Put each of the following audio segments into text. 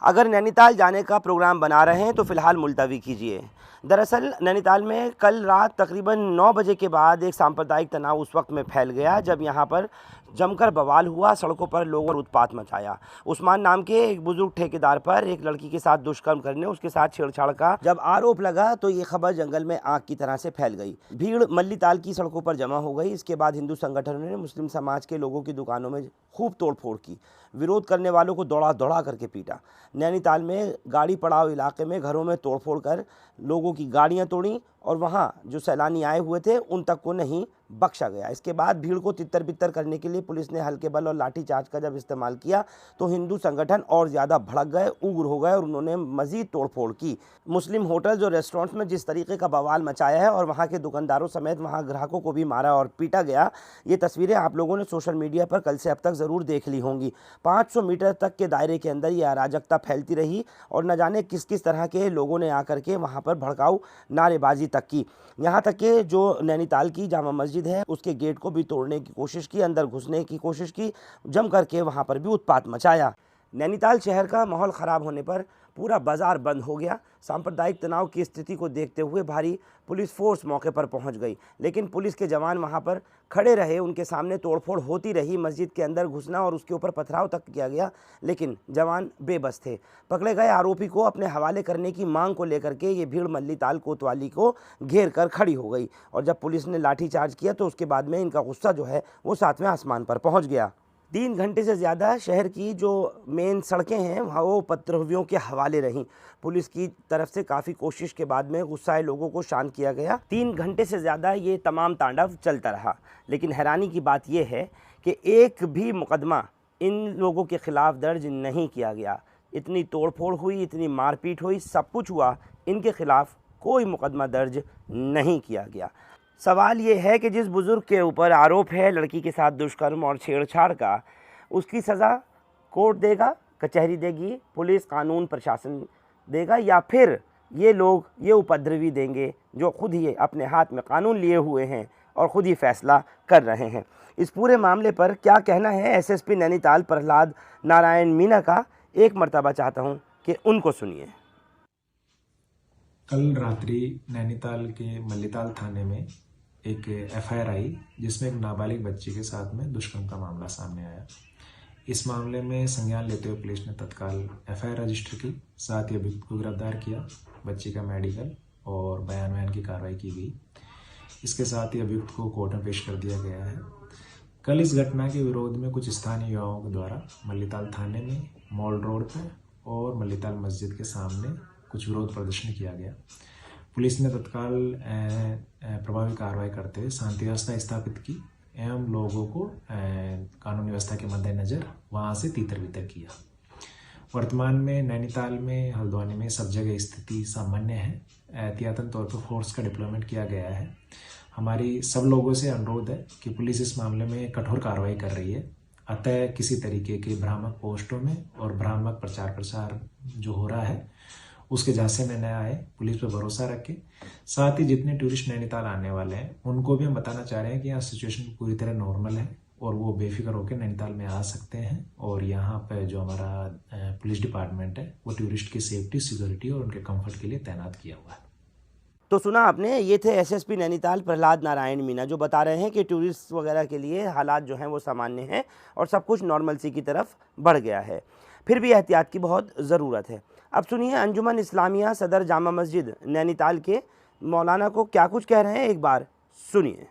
अगर नैनीताल जाने का प्रोग्राम बना रहे हैं तो फ़िलहाल मुलतवी कीजिए। दरअसल नैनीताल में कल रात तकरीबन 9 बजे के बाद एक सांप्रदायिक तनाव उस वक्त में फैल गया जब यहाँ पर जमकर बवाल हुआ, सड़कों पर लोगों ने उत्पात मचाया। उस्मान नाम के एक बुजुर्ग ठेकेदार पर एक लड़की के साथ दुष्कर्म करने, उसके साथ छेड़छाड़ का जब आरोप लगा तो ये खबर जंगल में आग की तरह से फैल गई। भीड़ मल्लीताल की सड़कों पर जमा हो गई। इसके बाद हिंदू संगठनों ने मुस्लिम समाज के लोगों की दुकानों में खूब तोड़फोड़ की, विरोध करने वालों को दौड़ा दौड़ा करके पीटा। नैनीताल में गाड़ी पड़ाव इलाके में घरों में तोड़फोड़ कर लोगों की गाड़ियां तोड़ी और वहां जो सैलानी आए हुए थे उन तक को नहीं बख्शा गया। इसके बाद भीड़ को तितर बितर करने के लिए पुलिस ने हल्के बल और लाठीचार्ज का जब इस्तेमाल किया तो हिंदू संगठन और ज़्यादा भड़क गए, उग्र हो गए और उन्होंने मज़ीद तोड़फोड़ की। मुस्लिम होटल्स और रेस्टोरेंट्स में जिस तरीके का बवाल मचाया है और वहाँ के दुकानदारों समेत वहाँ ग्राहकों को भी मारा और पीटा गया, ये तस्वीरें आप लोगों ने सोशल मीडिया पर कल से अब तक ज़रूर देख ली होंगी। 500 मीटर तक के दायरे के अंदर ये अराजकता फैलती रही और न जाने किस किस तरह के लोगों ने आकर के वहाँ पर भड़काऊ नारेबाजी तक की। यहाँ तक कि जो नैनीताल की जामा मस्जिद है उसके गेट को भी तोड़ने की कोशिश की, अंदर घुसने की कोशिश की, जम करके वहाँ पर भी उत्पात मचाया। नैनीताल शहर का माहौल ख़राब होने पर पूरा बाज़ार बंद हो गया। सांप्रदायिक तनाव की स्थिति को देखते हुए भारी पुलिस फोर्स मौके पर पहुंच गई, लेकिन पुलिस के जवान वहां पर खड़े रहे। उनके सामने तोड़फोड़ होती रही, मस्जिद के अंदर घुसना और उसके ऊपर पथराव तक किया गया, लेकिन जवान बेबस थे। पकड़े गए आरोपी को अपने हवाले करने की मांग को लेकर के ये भीड़ मल्लीताल कोतवाली को घेर कर खड़ी हो गई और जब पुलिस ने लाठीचार्ज किया तो उसके बाद में इनका गुस्सा जो है वो 7वें आसमान पर पहुँच गया। 3 घंटे से ज़्यादा शहर की जो मेन सड़कें हैं वहाँ वो उपद्रवियों के हवाले रहीं। पुलिस की तरफ से काफ़ी कोशिश के बाद में गुस्साए लोगों को शांत किया गया। 3 घंटे से ज़्यादा ये तमाम तांडव चलता रहा, लेकिन हैरानी की बात यह है कि एक भी मुकदमा इन लोगों के ख़िलाफ़ दर्ज नहीं किया गया। इतनी तोड़फोड़ हुई, इतनी मारपीट हुई, सब कुछ हुआ, इनके ख़िलाफ़ कोई मुकदमा दर्ज नहीं किया गया। सवाल ये है कि जिस बुज़ुर्ग के ऊपर आरोप है लड़की के साथ दुष्कर्म और छेड़छाड़ का, उसकी सज़ा कोर्ट देगा, कचहरी देगी, पुलिस कानून प्रशासन देगा, या फिर ये लोग ये उपद्रवी देंगे जो खुद ही अपने हाथ में कानून लिए हुए हैं और ख़ुद ही फैसला कर रहे हैं। इस पूरे मामले पर क्या कहना है एसएसपी नैनीताल प्रहलाद नारायण मीना का, एक मर्तबा चाहता हूँ कि उनको सुनिए। कल रात्रि नैनीताल के मल्लीताल थाने में एक एफआईआर आई जिसमें एक नाबालिग बच्ची के साथ में दुष्कर्म का मामला सामने आया। इस मामले में संज्ञान लेते हुए पुलिस ने तत्काल एफआईआर रजिस्टर की, साथ ही अभियुक्त को गिरफ्तार किया। बच्ची का मेडिकल और बयान की कार्रवाई की गई। इसके साथ ही अभियुक्त को कोर्ट में पेश कर दिया गया है। कल इस घटना के विरोध में कुछ स्थानीय युवाओं के द्वारा मल्लीताल थाने में, मॉल रोड पर और मल्लीताल मस्जिद के सामने कुछ विरोध प्रदर्शन किया गया। पुलिस ने तत्काल प्रभावी कार्रवाई करते हुए शांति व्यवस्था स्थापित की एवं लोगों को कानून व्यवस्था के मद्देनजर वहां से तीतर बितर किया। वर्तमान में नैनीताल में, हल्द्वानी में सब जगह स्थिति सामान्य है। एहतियातन तौर पर फोर्स का डिप्लॉयमेंट किया गया है। हमारी सब लोगों से अनुरोध है कि पुलिस इस मामले में कठोर कार्रवाई कर रही है, अतः किसी तरीके के भ्रामक पोस्टों में और भ्रामक प्रचार प्रसार जो हो रहा है उसके झांसे में न आए, पुलिस पर भरोसा रखें। साथ ही जितने टूरिस्ट नैनीताल आने वाले हैं उनको भी हम बताना चाह रहे हैं कि यहाँ सिचुएशन पूरी तरह नॉर्मल है और वो बेफिक्र होकर नैनीताल में आ सकते हैं। और यहाँ पर जो हमारा पुलिस डिपार्टमेंट है वो टूरिस्ट की सेफ्टी, सिक्योरिटी और उनके कंफर्ट के लिए तैनात किया हुआ है। तो सुना आपने, ये थे एसएसपी नैनीताल प्रहलाद नारायण मीना जो बता रहे हैं कि टूरिस्ट वगैरह के लिए हालात जो हैं वो सामान्य हैं और सब कुछ नॉर्मलसी की तरफ बढ़ गया है, फिर भी एहतियात की बहुत ज़रूरत है। अब सुनिए अंजुमन इस्लामिया सदर जामा मस्जिद नैनीताल के मौलाना को क्या कुछ कह रहे हैं, एक बार सुनिए।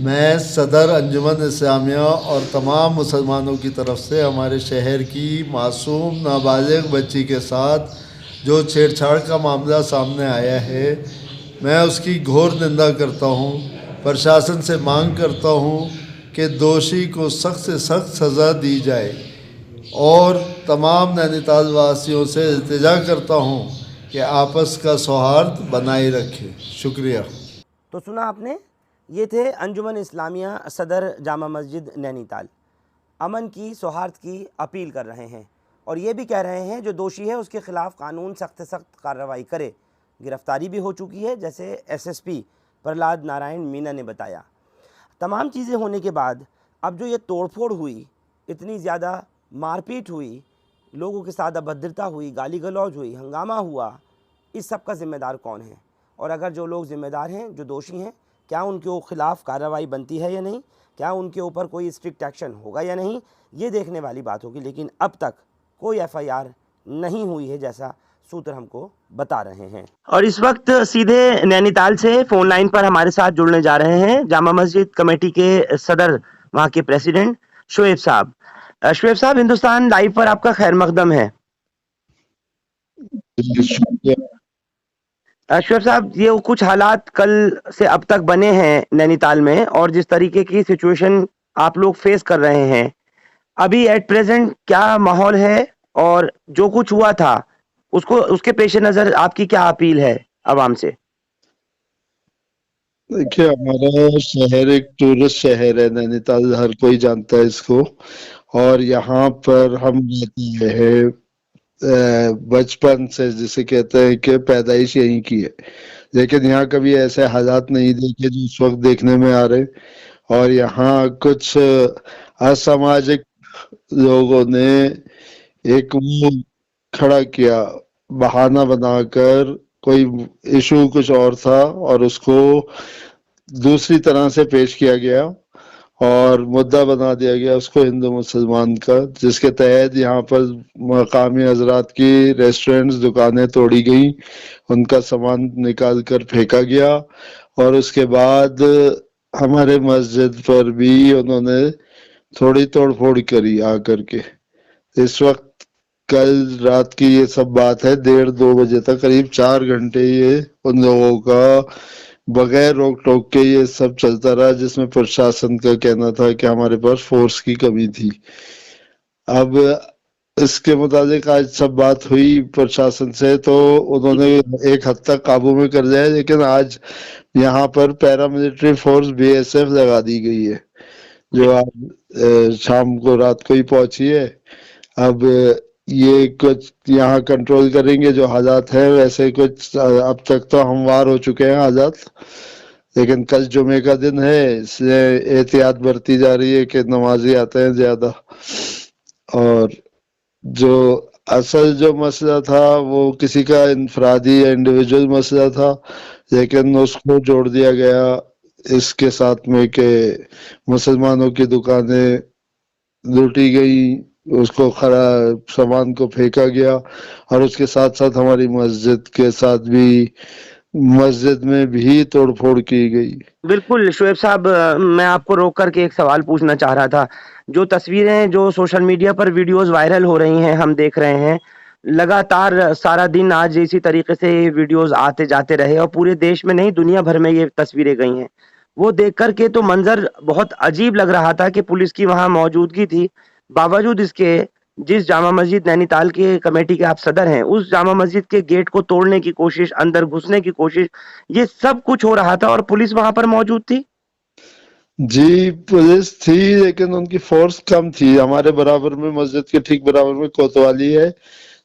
मैं सदर अंजुमन इस्लामिया और तमाम मुसलमानों की तरफ से हमारे शहर की मासूम नाबालिग बच्ची के साथ जो छेड़छाड़ का मामला सामने आया है, मैं उसकी घोर निंदा करता हूँ। प्रशासन से मांग करता हूँ कि दोषी को सख्त से सख्त सज़ा दी जाए और तमाम नैनीताल वासियों से इल्तिजा करता हूँ कि आपस का सौहार्द बनाए रखें। शुक्रिया। तो सुना आपने, ये थे अंजुमन इस्लामिया सदर जामा मस्जिद नैनीताल, अमन की, सौहार्द की अपील कर रहे हैं और ये भी कह रहे हैं जो दोषी है उसके ख़िलाफ़ कानून सख्त सख्त कार्रवाई करे। गिरफ्तारी भी हो चुकी है जैसे एसएसपी प्रहलाद नारायण मीना ने बताया। तमाम चीज़ें होने के बाद अब जो ये तोड़फोड़ हुई, इतनी ज़्यादा मारपीट हुई, लोगों के साथ अभद्रता हुई, गाली गलौज हुई, हंगामा हुआ, इस सब का ज़िम्मेदार कौन है? और अगर जो लोग ज़िम्मेदार हैं, जो दोषी हैं, क्या उनके खिलाफ़ कार्रवाई बनती है या नहीं? क्या उनके ऊपर कोई स्ट्रिक्ट एक्शन होगा या नहीं? ये देखने वाली बात होगी। लेकिन अब तक कोई FIR नहीं हुई है, जैसा सूत्र हमको बता रहे हैं। और इस वक्त सीधे नैनीताल से फ़ोन लाइन पर हमारे साथ जुड़ने जा रहे हैं जामा मस्जिद कमेटी के सदर, वहाँ के प्रेसिडेंट शोएब साहब। शोएब साहब, हिंदुस्तान लाइव पर आपका खैर मकदम है। शोएब साहब, ये कुछ हालात कल से अब तक बने हैं नैनीताल में, और जिस तरीके की सिचुएशन आप लोग फेस कर रहे हैं, अभी एट प्रेजेंट क्या माहौल है? और जो कुछ हुआ था उसको, उसके पेश नज़र आपकी क्या अपील है आवाम से? देखिए, हमारा शहर एक टूरिस्ट शहर है, नैनीताल हर कोई जानता है इसको। और यहाँ पर हम रहते हैं बचपन से, जिसे कहते हैं कि पैदाइश यहीं की है। लेकिन यहाँ कभी ऐसे हालात नहीं देखे जो इस वक्त देखने में आ रहे। और यहाँ कुछ असामाजिक लोगों ने एक वो खड़ा किया, बहाना बनाकर, कोई इशू कुछ और था और उसको दूसरी तरह से पेश किया गया और मुद्दा बना दिया गया उसको हिंदू मुसलमान का, जिसके तहत यहाँ पर मकामी हजरात की रेस्टोरेंट्स, दुकानें तोड़ी गई, उनका सामान निकाल कर फेंका गया। और उसके बाद हमारे मस्जिद पर भी उन्होंने थोड़ी तोड़फोड़ करी आकर के। इस वक्त कल रात की ये सब बात है, 1:30-2 बजे तक करीब 4 घंटे ये उन लोगों का बगैर रोक टोक के ये सब चलता रहा, जिसमें प्रशासन का कहना था कि हमारे पास फोर्स की कमी थी। अब इसके मुताबिक आज सब बात हुई प्रशासन से, तो उन्होंने एक हद तक काबू में कर लिया है। लेकिन आज यहाँ पर पैरामिलिट्री फोर्स BSF लगा दी गई है, जो आज शाम को रात को ही पहुंची है। अब ये कुछ यहाँ कंट्रोल करेंगे जो हालात है। वैसे कुछ अब तक तो हमवार हो चुके हैं हालात, लेकिन कल जुमे का दिन है, इसलिए एहतियात बरती जा रही है कि नमाजी आते हैं ज्यादा। और जो असल जो मसला था वो किसी का इनफरादी या इंडिविजुअल मसला था, लेकिन उसको जोड़ दिया गया इसके साथ में कि मुसलमानों की दुकानें लूटी गई, उसको खरा सामान को फेंका गया। और उसके साथ साथ हमारी मस्जिद के साथ भी, मस्जिद में भी तोड़फोड़ की गई। बिल्कुल शोएब साहब, मैं आपको रोक करके एक सवाल पूछना चाह रहा था। जो तस्वीरें जो सोशल मीडिया पर वीडियोस वायरल हो रही हैं, हम देख रहे हैं, लगातार सारा दिन आज इसी तरीके से वीडियोस आते जाते रहे, और पूरे देश में नहीं, दुनिया भर में ये तस्वीरें गई हैं। वो देख करके तो मंजर बहुत अजीब लग रहा था कि पुलिस की वहां मौजूदगी थी, बावजूद इसके जिस जामा मस्जिद नैनीताल के कमेटी के आप सदर हैं, उस जामा मस्जिद के गेट को तोड़ने की कोशिश, अंदर घुसने की कोशिश, ये सब कुछ हो रहा था और पुलिस वहां पर मौजूद थी। जी, पुलिस थी, लेकिन उनकी फोर्स कम थी। हमारे बराबर में, मस्जिद के ठीक बराबर में कोतवाली है,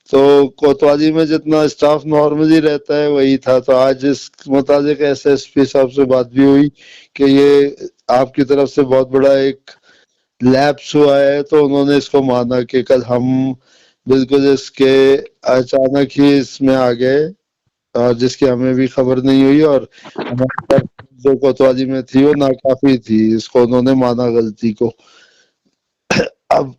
तो कोतवाली में जितना स्टाफ नॉर्मली रहता है वही था। तो आज इस मुताबिक SSP साहब से बात भी हुई कि ये आपकी तरफ से बहुत बड़ा एक लैप्स हुआ है, तो उन्होंने इसको माना कि कल हम बिल्कुल इसके अचानक ही इसमें आ गए, और जिसकी हमें भी खबर नहीं हुई। और हमारे जो कोतवाली में थी वो नाकाफी थी, इसको उन्होंने माना गलती को। अब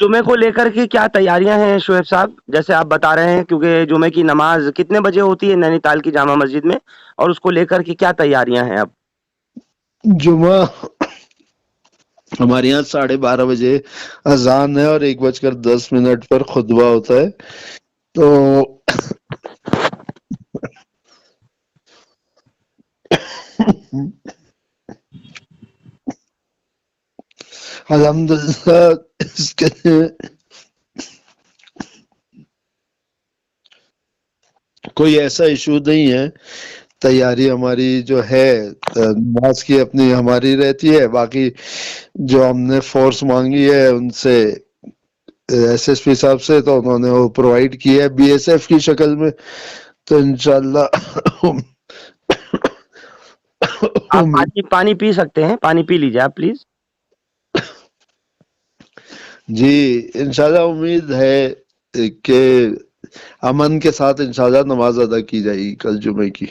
जुमे को लेकर के क्या तैयारियां हैं शोएब साहब, जैसे आप बता रहे हैं, क्योंकि जुमे की नमाज कितने बजे होती है नैनीताल की जामा मस्जिद में, और उसको लेकर के क्या तैयारियां हैं अब? जुमा हमारे यहाँ 12:30 बजे अजान है और 1:10 पर खुतबा होता है। तो अल्हम्दुलिल्लाह इसके कोई ऐसा इशू नहीं है। तैयारी हमारी जो है नमाज की अपनी हमारी रहती है, बाकी जो हमने फोर्स मांगी है उनसे, SSP साहब से, तो उन्होंने वो प्रोवाइड की है BSF की शक्ल में। तो इंशाल्लाह आप पानी पी सकते हैं, पानी पी लीजिए आप प्लीज। जी, इंशाल्लाह उम्मीद है कि अमन के साथ इंशाल्लाह नमाज अदा की जाएगी कल जुमे की।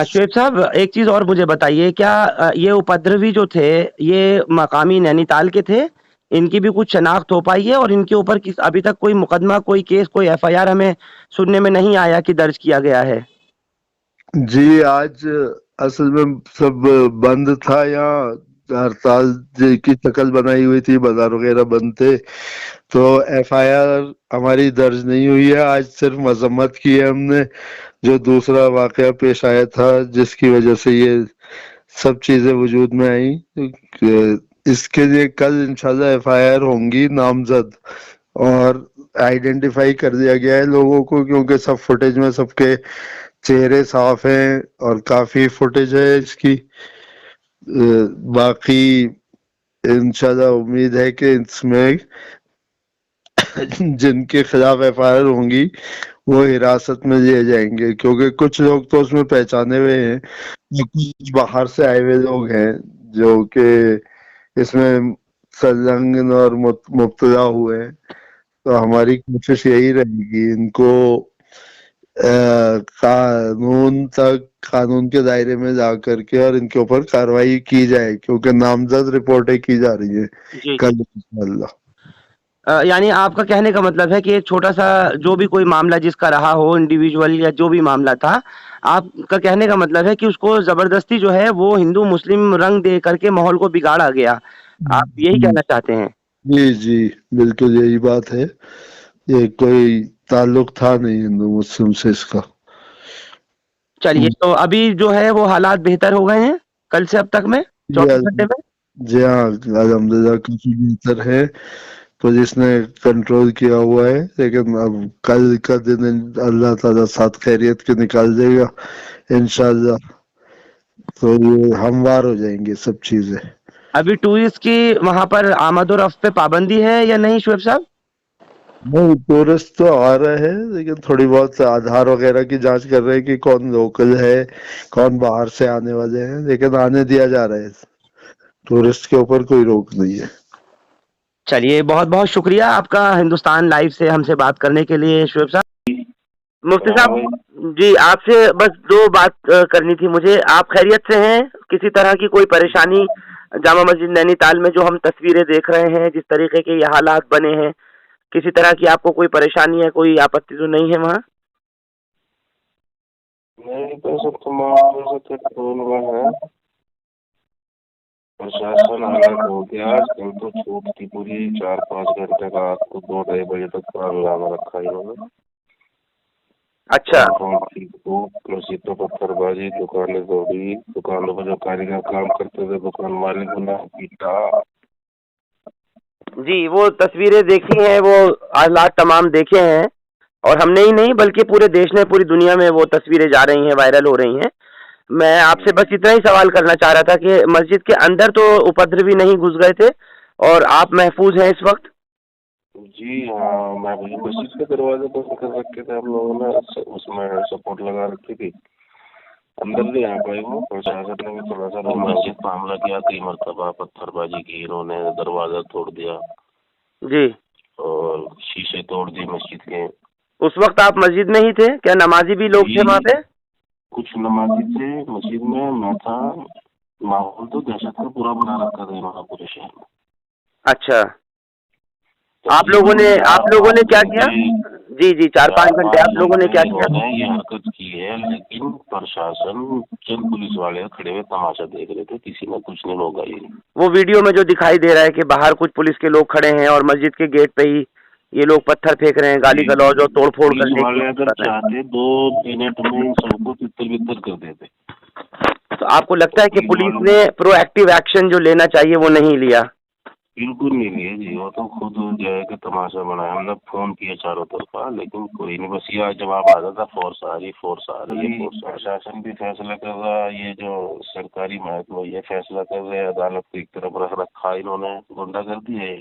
शुएब साहब, एक चीज़ और मुझे बताइए, क्या ये उपद्रवी जो थे, ये मकामी नैनीताल के थे? इनकी भी कुछ शनाख्त हो पाई है और इनके ऊपर किस अभी तक कोई मुकदमा, कोई केस, कोई एफआईआर हमें सुनने में नहीं आया कि दर्ज किया गया है? जी, आज असल में सब बंद था यहाँ, हड़ताल की शक्ल बनाई हुई थी, बाजार वगैरह बंद थे, तो एफआईआर हमारी दर्ज नहीं हुई है। आज सिर्फ मजम्मत की है हमने, जो दूसरा वाकया पेश आया था जिसकी वजह से ये सब चीजें वजूद में आई। इसके लिए कल इंशाल्लाह एफआईआर होंगी नामजद, और आइडेंटिफाई कर दिया गया है लोगों को, क्योंकि सब फुटेज में सबके चेहरे साफ हैं और काफी फुटेज है इसकी। बाकी इंशाल्लाह उम्मीद है कि इसमें जिनके खिलाफ एफआईआर होंगी वो हिरासत में लिए जाएंगे, क्योंकि कुछ लोग तो उसमें पहचाने हुए हैं, कुछ बाहर से आए हुए लोग हैं जो कि इसमें संलग्न और मुब्तला हुए हैं। तो हमारी कोशिश यही रहेगी इनको कानून तक, कानून के दायरे में जा करके और इनके ऊपर कार्रवाई की जाए, क्योंकि नामजद रिपोर्टें की जा रही है जी, कल जी। इंशाल्लाह। यानी आपका कहने का मतलब है कि एक छोटा-सा जो भी कोई मामला जिसका रहा हो, इंडिविजुअल या जो भी मामला था, आपका कहने का मतलब है कि उसको ज़बरदस्ती जो है वो हिंदू-मुस्लिम रंग दे करके माहौल को बिगाड़ा गया। आप यही कहना चाहते हैं? जी जी, बिल्कुल यही बात है। ये कोई ताल्लुक था नहीं हिंदू मुस्लिम से इसका। चलिए, तो अभी जो है वो हालात बेहतर हो गए हैं, कल से अब तक में, जी 24 घंटे में? जी हाँ, अल्हम्दुलिल्लाह काफी बेहतर है, पुलिस ने कंट्रोल किया हुआ है, लेकिन अब कल का दिन अल्लाह ताला साथ खैरियत के निकाल देगा इंशाल्लाह, तो ये हमवार हो जाएंगे सब चीजें। अभी टूरिस्ट की वहाँ पर आमद-ओ-रफ्त पे पाबंदी है या नहीं शुएब साहब? नहीं, टूरिस्ट तो आ रहे हैं, लेकिन थोड़ी बहुत आधार वगैरह की जांच कर रहे हैं कि कौन लोकल है, कौन बाहर से आने वाले हैं, लेकिन आने दिया जा रहा है। टूरिस्ट के ऊपर कोई रोक नहीं है। चलिए, बहुत-बहुत शुक्रिया आपका हिंदुस्तान लाइव से हमसे बात करने के लिए शुएब साहब। मुफ्ती साहब जी, आपसे बस 2 बात करनी थी मुझे। आप खैरियत से हैं? किसी तरह की कोई परेशानी जामा मस्जिद नैनीताल में जो हम तस्वीरें देख रहे हैं, जिस तरीके के ये हालात बने हैं, किसी तरह की आपको कोई परेशानी है, कोई आपत्ति तो नहीं है वहाँ? नहीं तो सब तमाम से फोन हुआ है। प्रशासन अलर्ट हो गया, कल तो छूट थी पूरी 4-5 घंटे रात को 2-2:30 बजे तक का हंगामा रखा इन्होंने। अच्छा। मस्जिदों पर पत्थरबाजी, दुकानें तोड़ी, दुकानों पर जो कारीगर काम करते थे दुकान मालिक ने पीटा। जी, वो तस्वीरें देखी हैं, वो हालात तमाम देखे हैं, और हमने ही नहीं बल्कि पूरे देश में, पूरी दुनिया में वो तस्वीरें जा रही हैं, वायरल हो रही हैं। मैं आपसे बस इतना ही सवाल करना चाह रहा था कि मस्जिद के अंदर तो उपद्रवी नहीं घुस गए थे और आप महफूज हैं इस वक्त? जी हाँ, मैं वही मस्जिद के दरवाजे बंद कर रखे थे हम लोगों ने, उसमें सपोर्ट लगा रखी थी, अंदर नहीं आ पाए वो। प्रशासन ने भी थोड़ा सा मस्जिद पर हमला किया, कई मरतबा पत्थरबाजी की, इन्होंने दरवाजा तोड़ दिया जी। और शीशे तोड़ दिए मस्जिद के। उस वक्त आप मस्जिद में ही थे? क्या नमाजी भी लोग थे वहाँ पे? कुछ नमाजी थे मस्जिद में, मैं था। माहौल तो दहशत का पूरा बना रखा था वहाँ पूरे शहर में। अच्छा। आप लोगों ने क्या किया? जी जी, 4-5 घंटे आप लोगों ने क्या किया? इन्होंने ये हरकत की है, लेकिन प्रशासन, चंद पुलिस वाले खड़े हुए तमाशा देख रहे थे, किसी ने कुछ नहीं रोका ये। वो वीडियो में जो दिखाई दे रहा है कि बाहर कुछ पुलिस के लोग खड़े हैं और मस्जिद के गेट पे ही ये लोग पत्थर फेंक रहे हैं, गाली गलौज और तोड़फोड़ पुलिस करने वाले की अगर कोशिश कर रहे चाहते 2 मिनट में इन सबको तितर बितर कर देते। हैं। तो आपको लगता है कि पुलिस ने प्रोएक्टिव एक्शन जो लेना चाहिए वो नहीं लिया? बिल्कुल नहीं लिए जी, वो तो खुद जो है कि तमाशा बनाया, हमने फोन किया चारों तरफा, लेकिन कोई नहीं, बस ये जवाब आ रहा था फोर्स आ रही है, फोर्स आ रही है। प्रशासन भी फैसला कर रहा है, ये जो सरकारी महकमा ये फैसला कर रहे हैं, अदालत को एक तरफ रख रखा इन्होंने, गुंडागर्दी है।